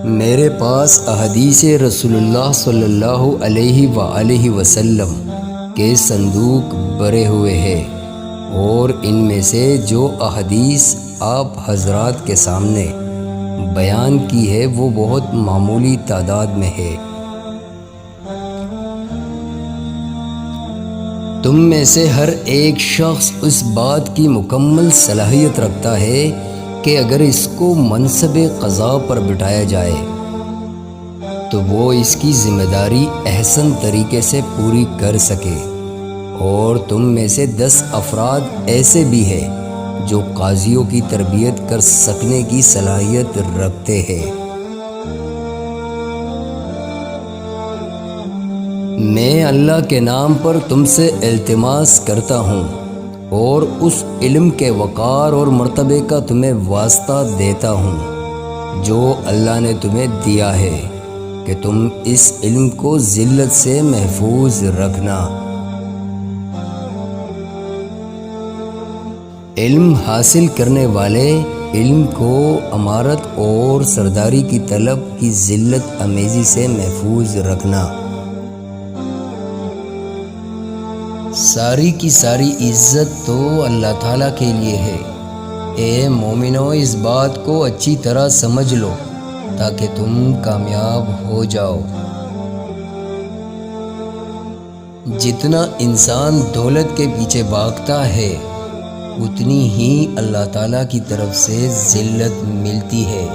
میرے پاس احادیث رسول اللہ صلی اللہ علیہ وآلہ وسلم کے صندوق بھرے ہوئے ہیں، اور ان میں سے جو احادیث آپ حضرات کے سامنے بیان کی ہے وہ بہت معمولی تعداد میں ہے۔ تم میں سے ہر ایک شخص اس بات کی مکمل صلاحیت رکھتا ہے کہ اگر اس کو منصب قضاء پر بٹھایا جائے تو وہ اس کی ذمہ داری احسن طریقے سے پوری کر سکے، اور تم میں سے 10 افراد ایسے بھی ہیں جو قاضیوں کی تربیت کر سکنے کی صلاحیت رکھتے ہیں۔ میں اللہ کے نام پر تم سے التماس کرتا ہوں اور اس علم کے وقار اور مرتبے کا تمہیں واسطہ دیتا ہوں جو اللہ نے تمہیں دیا ہے، کہ تم اس علم کو ذلت سے محفوظ رکھنا۔ علم حاصل کرنے والے علم کو امارت اور سرداری کی طلب کی ذلت امیزی سے محفوظ رکھنا۔ ساری کی ساری عزت تو اللہ تعالیٰ کے لیے ہے۔ اے مومنو، اس بات کو اچھی طرح سمجھ لو تاکہ تم کامیاب ہو جاؤ۔ جتنا انسان دولت کے پیچھے بھاگتا ہے اتنی ہی اللہ تعالیٰ کی طرف سے ذلت ملتی ہے۔